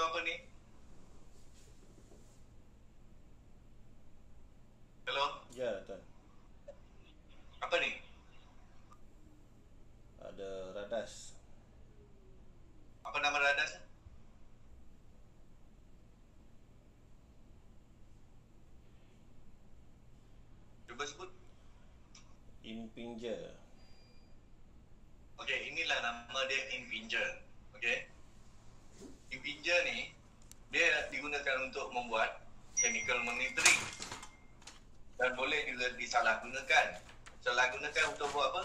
Tuan apa ni? Hello? Ya, Tuan. Apa ni? Ada Radas. Apa nama radas? Cuba sebut. Impinjer. Okey, inilah nama dia impinjer. Okey. Impinjer ni dia digunakan untuk membuat chemical monitoring dan boleh juga disalahgunakan. Salahgunakan untuk buat apa?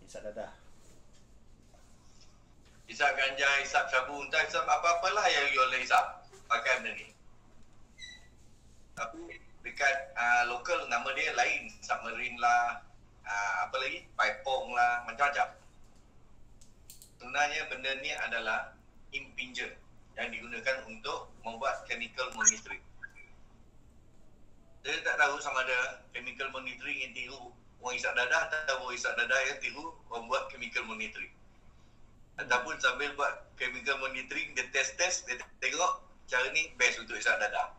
Hisap dadah. Hisap ganja, hisap sabu, entah hisap apa-apalah yang you boleh hisap pakai benda ni. Tapi dekat lokal nama dia lain, submarine lah, apa lagi, paipong lah, macam-macam. Sebenarnya benda ni adalah impinjer yang digunakan untuk membuat chemical monitoring. Saya tak tahu sama ada chemical monitoring yang tiru orang hisap dadah atau orang hisap dadah yang tiru orang buat chemical monitoring. Ataupun sambil buat chemical monitoring, dia test-test, dia tengok cara ni best untuk hisap dadah.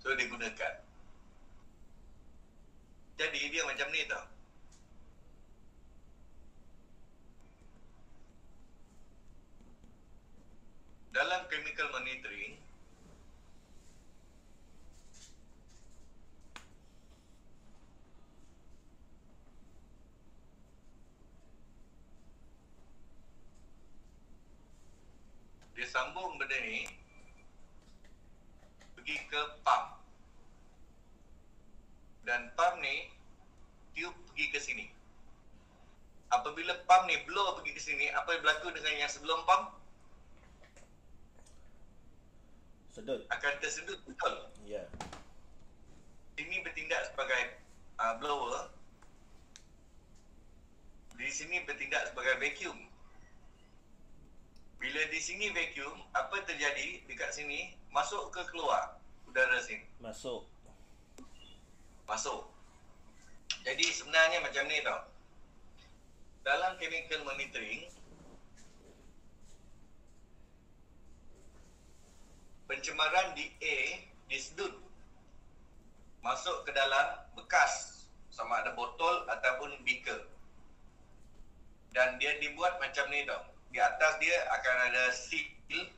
So dia gunakan. Jadi dia macam ni tau. Dalam chemical monitoring, dia sambung benda ni pergi ke pump. Dan pump ni tiup pergi ke sini. Apabila pump ni blow pergi ke sini, apa yang berlaku dengan yang sebelum pump? Sedut. Akan tersedut, betul? Ya. Ini bertindak sebagai blower. Di sini bertindak sebagai vacuum. Bila di sini vacuum, apa terjadi dekat sini? Masuk ke keluar udara sini? Masuk. Masuk. Jadi sebenarnya macam ni tau. Dalam chemical monitoring, pencemaran di A disedut masuk ke dalam bekas, sama ada botol ataupun beaker. Dan dia dibuat macam ni tau. Di atas dia akan ada seal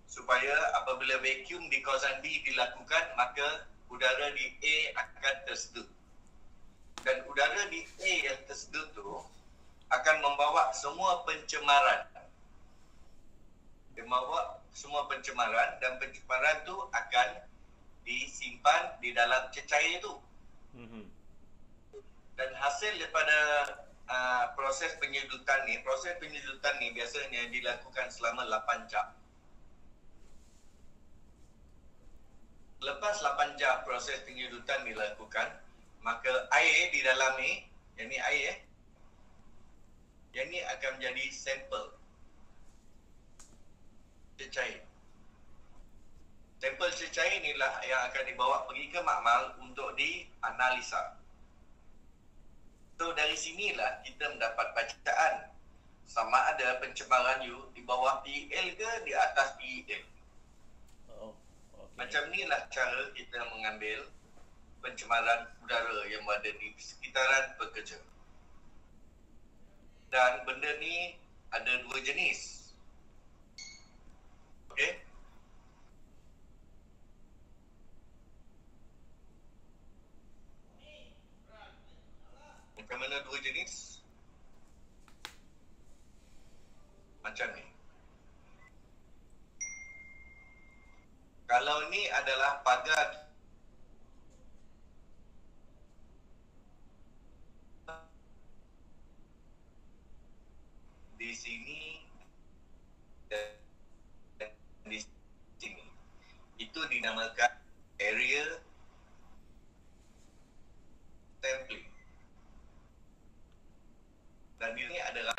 supaya apabila vacuum di kawasan B dilakukan, maka udara di A akan tersedut. Dan udara di A yang tersedut tu akan membawa semua pencemaran. Dia membawa semua pencemaran dan pencemaran tu akan disimpan di dalam cecair tu. Dan hasil daripada proses penyedutan ni biasanya dilakukan selama 8 jam. Lepas 8 jam proses penyedutan dilakukan, maka air di dalam ni, yang ni air, yang ni akan menjadi sampel cecair. Sampel cecair inilah yang akan dibawa pergi ke makmal untuk dianalisa. So dari sinilah kita mendapat bacaan sama ada pencemaran you di bawah PEL ke di atas PEL. Oh, okay. Macam inilah cara kita mengambil pencemaran udara yang berada di sekitaran pekerja. Dan benda ni ada 2 jenis. Okey? Macam mana 2 jenis? Macam ni. Kalau ni adalah pagar di sini dan di sini, itu dinamakan area sampling. Dan ini adalah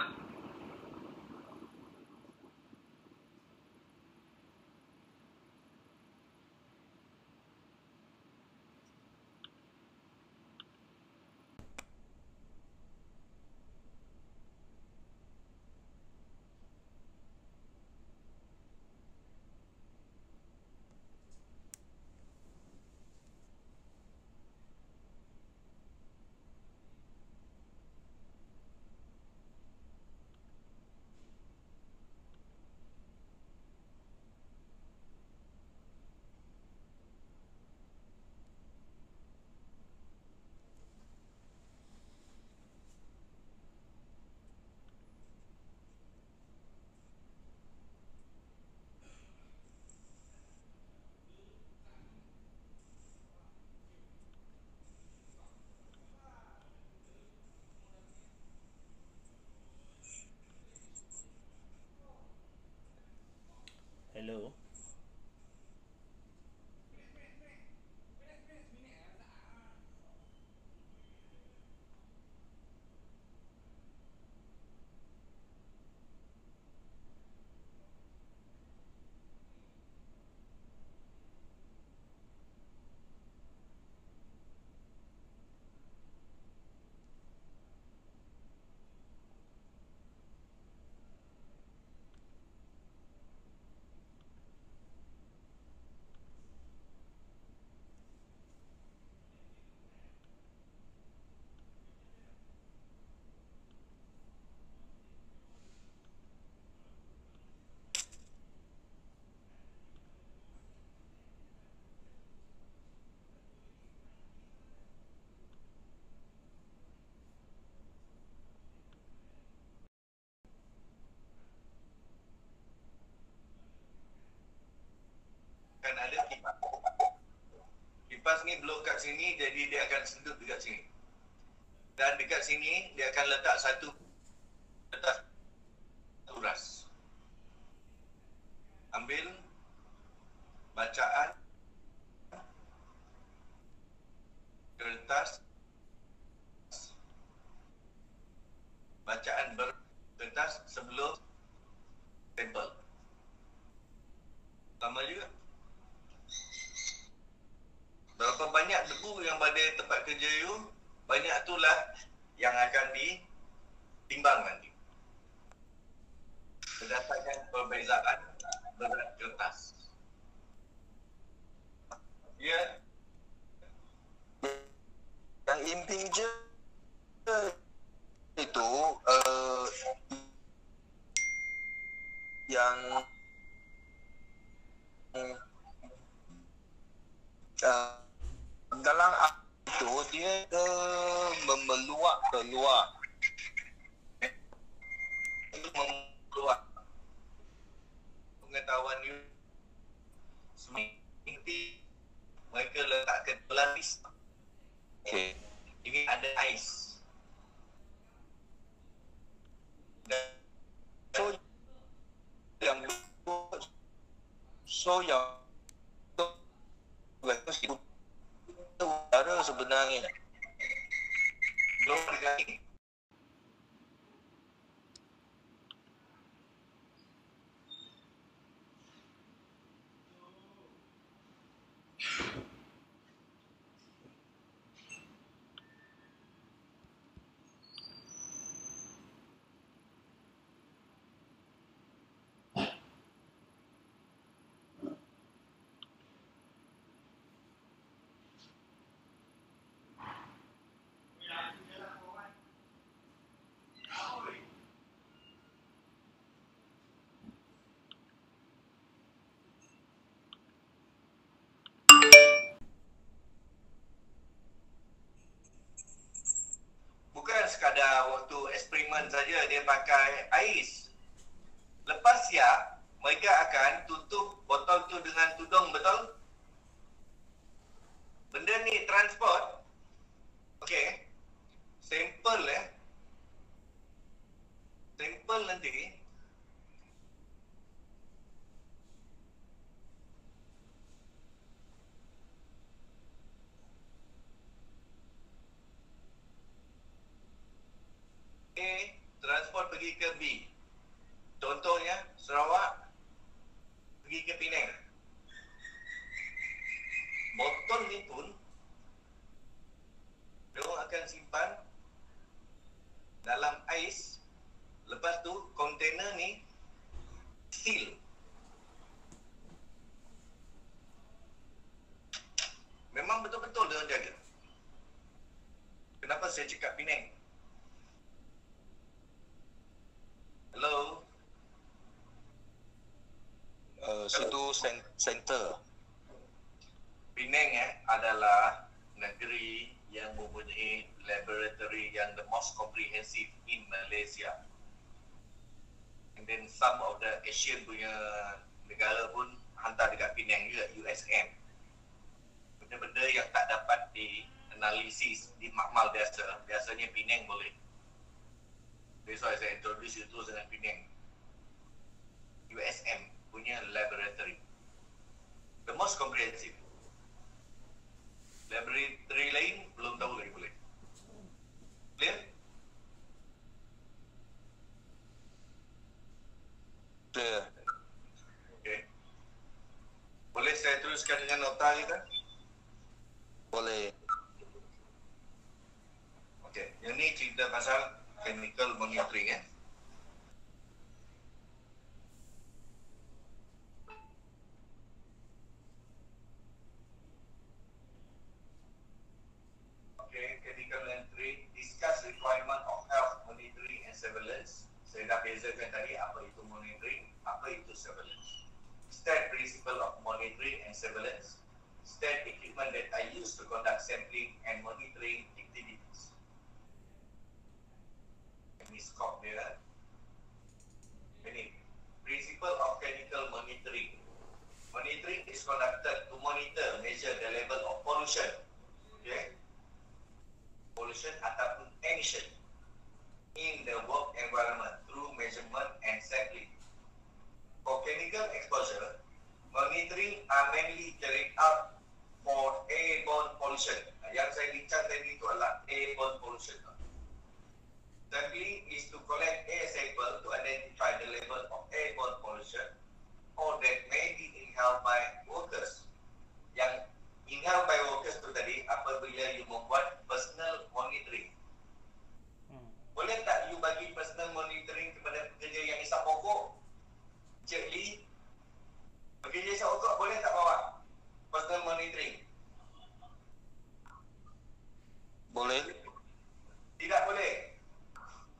dekat sini, jadi dia akan sendut dekat sini. Dan dekat sini, dia akan letak satu kertas uras. Ambil bacaan kertas, bacaan berkertas sebelum stempel. Lama juga. Berapa banyak debu yang pada tempat kerja you, banyak itulah yang akan ditimbang nanti. Berdasarkan perbezaan berat kertas. Ya. Yang integer itu yang dalam itu dia meluap keluar. Untuk membuat pengetahuan you seperti mereka letakkan pelapis. Okey. Ini ada ais. Dan So yang itu udara sebenarnya. belum diganti. Bukan sekadar waktu eksperimen saja dia pakai ais. Lepas siap, mereka akan tutup botol tu dengan tudung, betul? Benda ni transport. Okey. Sampel sampel nanti A transport pergi ke B. Contohnya Sarawak pergi ke Penang. Botol ni pun diorang akan simpan dalam ais. Lepas tu kontainer ni seal. Memang betul-betul diorang jaga. Kenapa saya cakap Penang? Hello? Situ center. Penang adalah negeri yang mempunyai laboratory yang the most comprehensive in Malaysia. And then some of the Asian punya negara pun hantar dekat Penang juga, USM. Benda-benda yang tak dapat dianalisis di makmal biasa, biasanya Penang boleh. That's why saya introduce you terus dengan Penang. USM punya laboratory. The most comprehensive. Laboratory lain belum tahu lagi boleh. Clear? Clear. Okay. Boleh saya teruskan dengan nota kita? Boleh. Okay. Yang ni cerita pasal chemical monitoring Okay, chemical monitoring discuss requirement of health monitoring and surveillance. Saya dah bezakan tadi apa itu monitoring, apa itu surveillance. State principle of monitoring and surveillance. State equipment that are used to conduct sampling and monitoring activities. Ini scope dia. Ini principle of chemical monitoring. Monitoring is conducted to monitor, measure the level of pollution collect air sample to identify the level of airborne pollution or that may be inhaled by workers. Yang inhaled by workers tu tadi apabila you membuat personal monitoring. Boleh tak you bagi personal monitoring kepada pekerja yang isap rokok? Cik Lee, pekerja isap rokok boleh tak bawa personal monitoring? Boleh. Tidak boleh.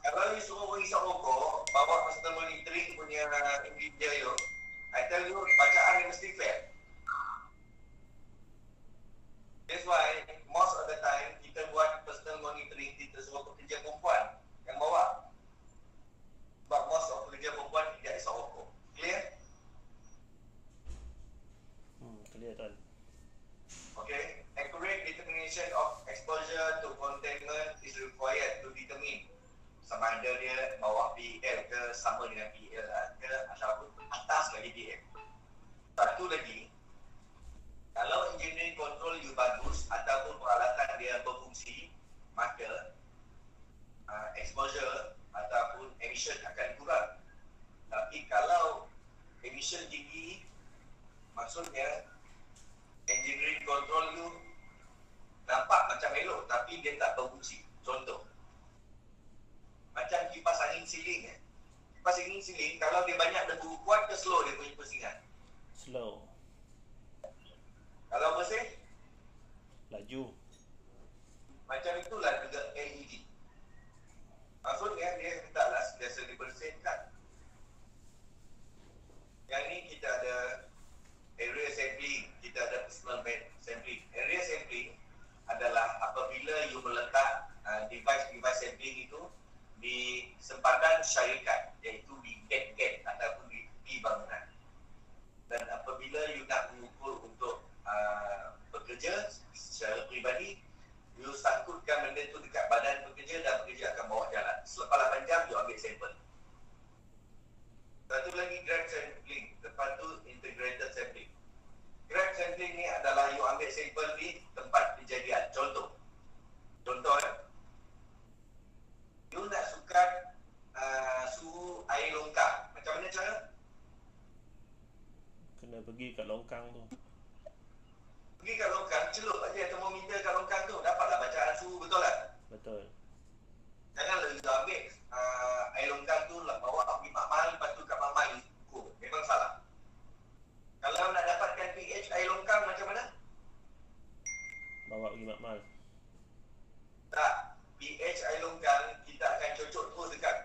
Kalau you suruh orang isap rokok, bawa personal monitoring punya individual you, I tell you, bacaan dia mesti fair. That's why, most of the time, kita buat personal monitoring, kita suruh pekerja perempuan yang bawa. Sebab most of pekerja perempuan tidak isap rokok. Clear? Clear tuan. Okay. Accurate determination of exposure to containment is required to determine sama ada dia bawah PEL ke, sama dengan PEL ke, ataupun atas lagi PEL. Satu lagi, kalau engineering control you bagus ataupun peralatan dia berfungsi, maka exposure ataupun emission akan kurang. Tapi kalau emission tinggi, maksudnya engineering control you nampak macam elok tapi dia tak berfungsi. Contoh, macam kipas angin siling. Kipas angin siling, kalau dia banyak debu, kuat ke slow dia punya pusingan? Slow. Kalau bersih, Laju. macam itulah juga LED. Maksudnya dia taklah sentiasa dibersihkan. Yang ni kita ada area sampling, kita ada personal sampling. Area sampling adalah apabila you meletak device sampling itu di sempadan syarikat, iaitu di gate-gate ataupun di tepi bangunan. Dan apabila you nak mengukur untuk pekerja secara peribadi, you sangkutkan benda tu dekat badan pekerja dan pekerja akan bawa jalan. Selepas 8 jam, you ambil sampel. Satu lagi grab sampling, lepas tu integrated sampling. Grab sampling ni adalah you ambil sampel di tempat kejadian. Contoh you nak sukat suhu air longkang. Macam mana cara? Kena pergi kat longkang tu. Pergi kat longkang, celup aja termometer kat longkang tu, dapatlah bacaan suhu, betul tak? Betul. Janganlah you ambil air longkang tu lah, bawa pergi Mak Mal, lepas tu kat Mak Mal you ukur. Memang salah. Kalau nak dapatkan pH air longkang macam mana? Bawa pergi makmal. Tak, pH air longkang kita akan cocok terus dekat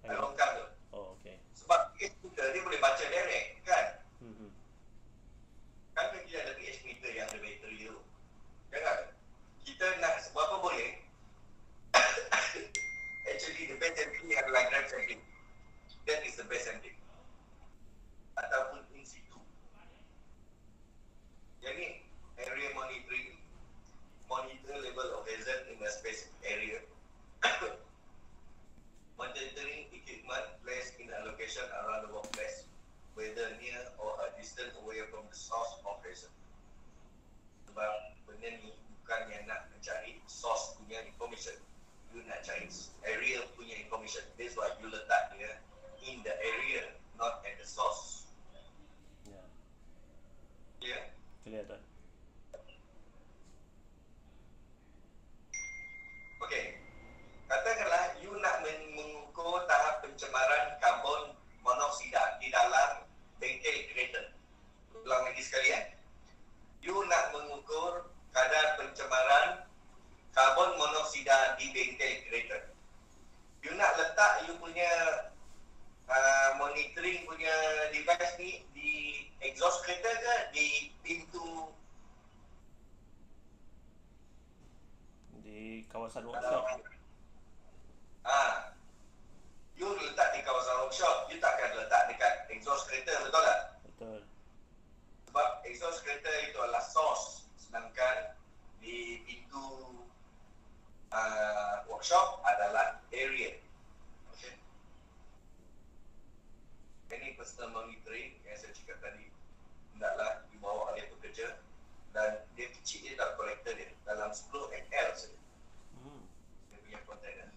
air longkang tu. Oh, okey. Sebab pH meter dia boleh baca direct, kan? Hmm. Kan kita ada pH meter yang ada bateri tu. Jangan. Kita nak seberapa boleh. Actually, the best sampling adalah grab sampling. That is the best sampling. Ataupun in situ. Jadi, area monitoring, monitor level of hazard in a specific area. Monitoring equipment placed in a location around the workplace, whether near or a distance away from the source of hazard. Sebab benda ni bukan yang nak mencari source punya information. You nak cari area punya information. That's why you letak dia in the area, not at the source. Ya. Clear? Clear tuan. Okey. Katakanlah you nak mengukur tahap pencemaran karbon monoksida di dalam bengkel kereta. Ulang lagi sekali You nak mengukur kadar pencemaran karbon monoksida di bengkel kereta. You nak letak you punya monitoring punya device ni di exhaust kereta ke di pintu Di kawasan workshop. You letak di kawasan workshop, you takkan letak dekat exhaust kereta, betul tak? Betul. Sebab exhaust kereta itu adalah source, sedangkan di pintu workshop adalah area. Okay. Ini personal monitoring yang saya cakap tadi, hendaklah dibawa oleh pekerja dan dia kecil je dalam kolektor dia, dalam 10 ml saja. Dia punya kontainer.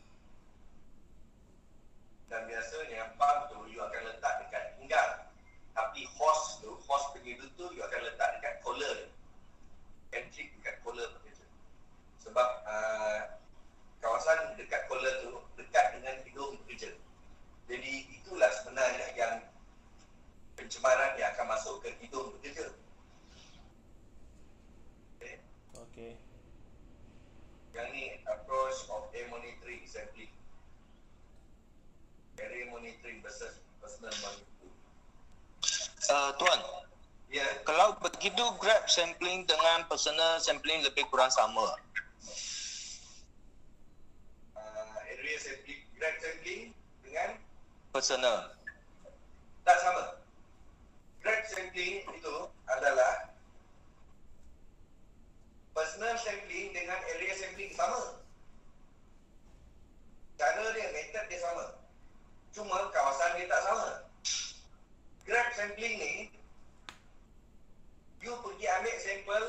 Tuan, Ya, kalau begitu grab sampling dengan personal sampling lebih kurang sama. area sampling, grad sampling dengan Personal. tak sama. Grad sampling itu adalah personal sampling dengan area sampling sama. Cara dia, method dia sama. Cuma kawasan dia tak sama. Grad sampling ni, you pergi ambil sampel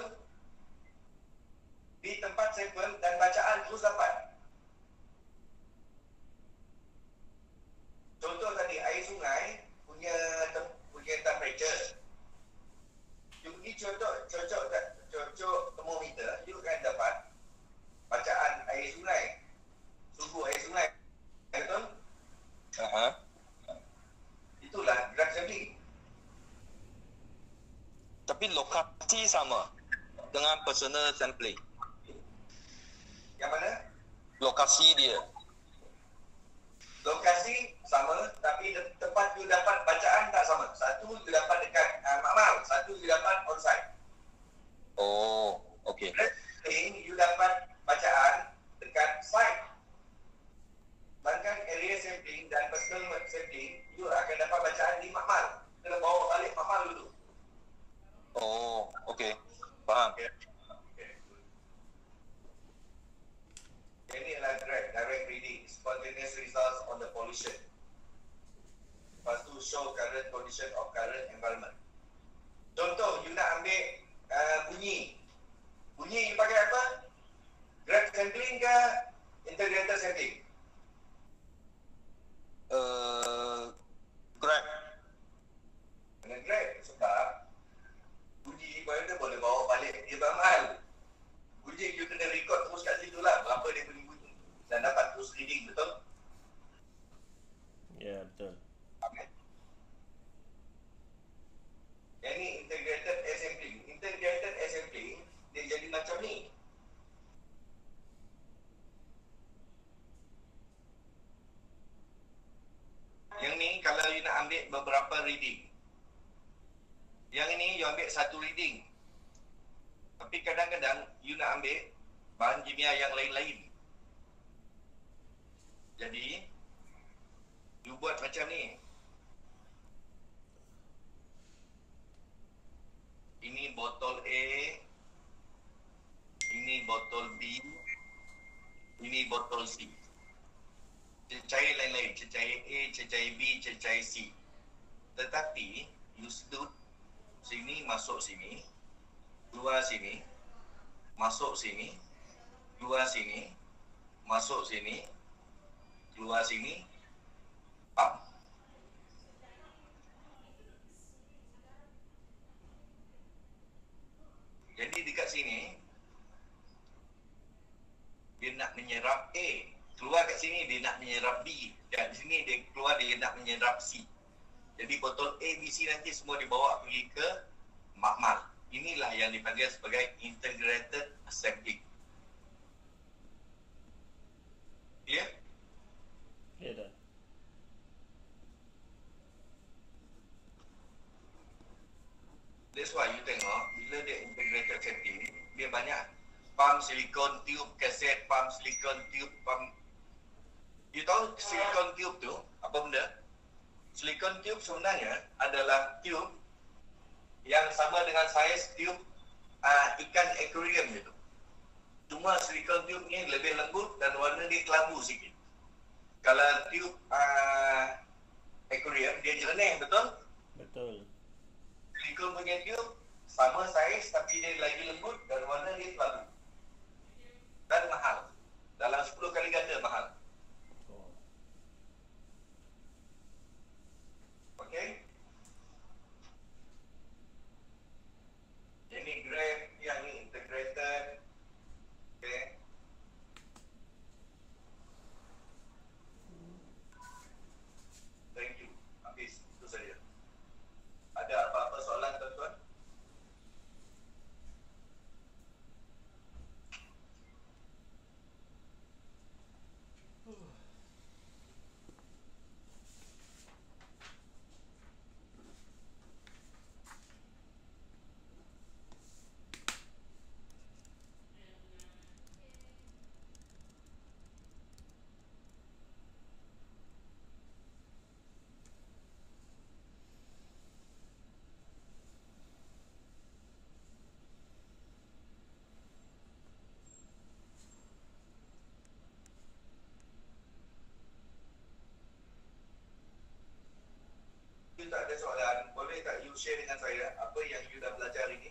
di tempat sampel dan bacaan terus dapat. Contoh tadi, air sungai punya temperature. You pergi cocok termometer, you akan dapat bacaan air sungai. Suhu air sungai. Betul? Aha. Itulah grad sampling. Tapi lokasi sama dengan personal sampling. Yang mana? Lokasi dia. Lokasi sama, tapi tempat you dapat bacaan tak sama. Satu you dapat dekat makmal, satu you dapat onsite. Oh, okey. Grad sampling you dapat bacaan dekat site. Sedangkan area sampling dan personal sampling, you akan dapat bacaan di makmal. Kena bawa balik makmal dulu. Oh, okey. Faham. Okay. Ini adalah direct reading, spontaneous results on the pollution. Lepas tu show current condition of current environment. Contoh, you nak ambil bunyi. Bunyi you pakai apa? Grad sampling ke integrated sampling? Grab. Kena grad sebab bunyi dia boleh bawa balik dia mahal. Bunyi you kena record terus kat situ lah berapa dia bunyi dan dapat terus reading, betul? Ya, betul. Okay. Yang ni integrated air sampling. Integrated air sampling dia jadi macam ni. Yang ni kalau you nak ambil beberapa reading. Yang ini you ambil satu reading. Tapi kadang-kadang you nak ambil bahan kimia yang lain-lain. Jadi you buat macam ni. Ini botol A, ini botol B, ini botol C. Cecair lain-lain, cecair A, cecair B, cecair C. Tetapi you sedut sini masuk sini, keluar sini, masuk sini, keluar sini, masuk sini, keluar sini, pump. Jadi dekat sini dia nak menyerap A, keluar kat sini dia nak menyerap B, dan di sini dia keluar dia nak menyerap C. Jadi botol A, B, C nanti semua dibawa pergi ke makmal. Inilah yang dipanggil sebagai integrated sampling. Clear? Ya dah. That's why you tengok bila dia integrated sampling, dia banyak pump silicon tube, kaset pump silicon tube, pump. You tahu silicon tube tu apa benda? Silicon tube sebenarnya adalah tube yang sama dengan saiz tube ikan aquarium gitu. Cuma silicon tube ni lebih lembut dan warna dia kelabu sikit. Kalau tube aquarium dia jernih, betul? Betul. Silicon punya tube sama saiz tapi dia lagi lembut dan warna dia kelabu. Dan mahal. Dalam 10 kali ganda mahal. Oh. Okey? Ini grade yang ni integrated. Okey. Thank you. Habis. Itu saja. Ada apa-apa soalan tuan-tuan? ada soalan, boleh tak you share dengan saya apa yang you dah belajar hari ni?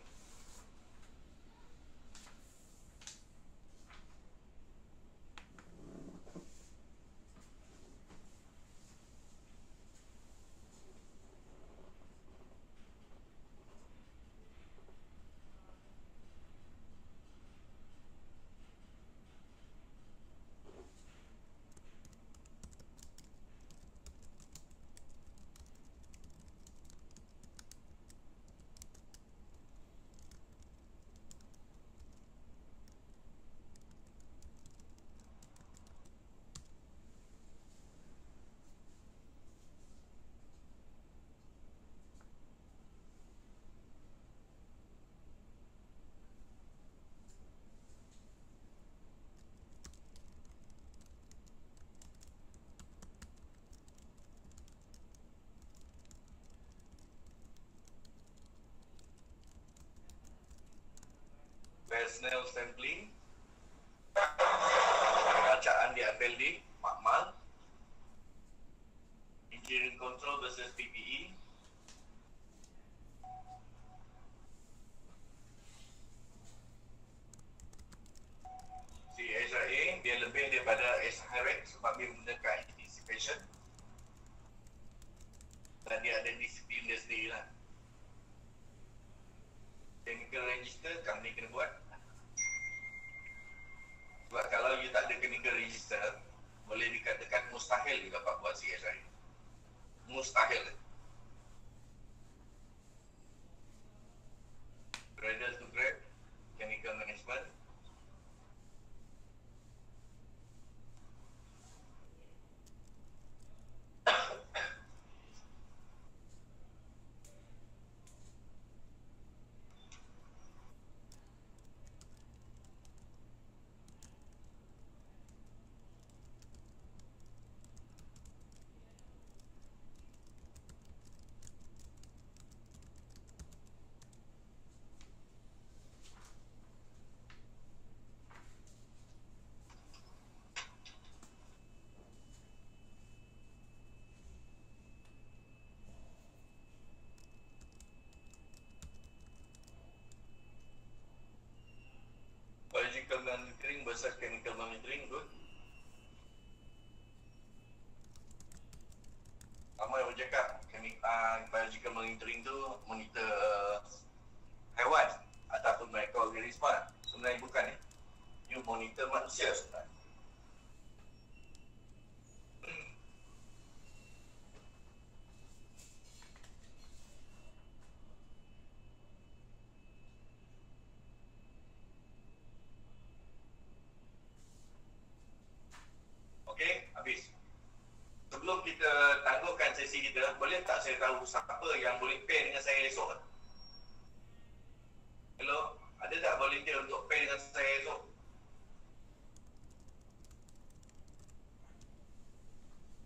Personal sampling, bacaan diambil di makmal, engineering control versus PPE, si SIA dia lebih daripada SIREC sebab dia menggunakan anticipation dan dia ada disiplin dia sendiri lah. Technical register company kena buat. Sebab kalau you tak ada technical register, boleh dikatakan mustahil you dapat buat CSI. Mustahil. Cradle to grade, chemical management. Biological monitoring versus chemical monitoring, good. Ramai orang cakap biological monitoring tu monitor haiwan ataupun mikroorganisma. Sebenarnya bukan ni. You monitor manusia sebenarnya. Okey, habis. Sebelum kita tangguhkan sesi kita, boleh tak saya tahu siapa yang boleh pair dengan saya esok? Hello, ada tak volunteer untuk pair dengan saya esok?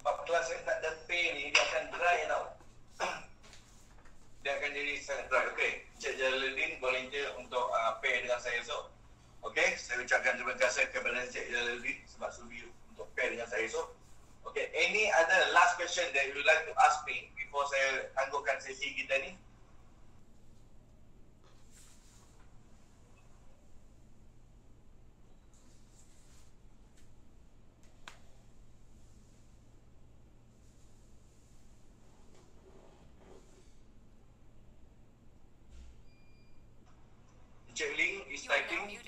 Sebab kelas saya tak ada pair ni, dia akan dry tau. Dia akan jadi sangat dry. Okey, Encik Jalaluddin volunteer untuk pair dengan saya esok. Okey, saya ucapkan terima kasih kepada Encik Jalaluddin sebab sudi untuk pair dengan saya esok. Okay, any other last question that you would like to ask me before saya tangguhkan sesi kita ni? Encik Ling is typing.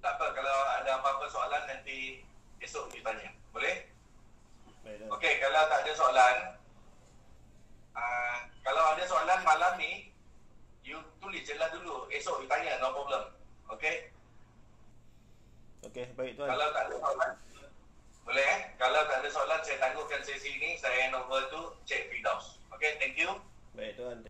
Tak apa, kalau ada apa-apa soalan nanti esok kita tanya. Boleh? Okey, kalau tak ada soalan, kalau ada soalan malam ni, you tulis je lah dulu. Esok you tanya, no problem. Okey? Okey, baik tuan. Kalau tak ada soalan, boleh Kalau tak ada soalan, saya tangguhkan sesi ni. Saya hand over to Cik Firdaus. Okey, thank you. Baik tuan.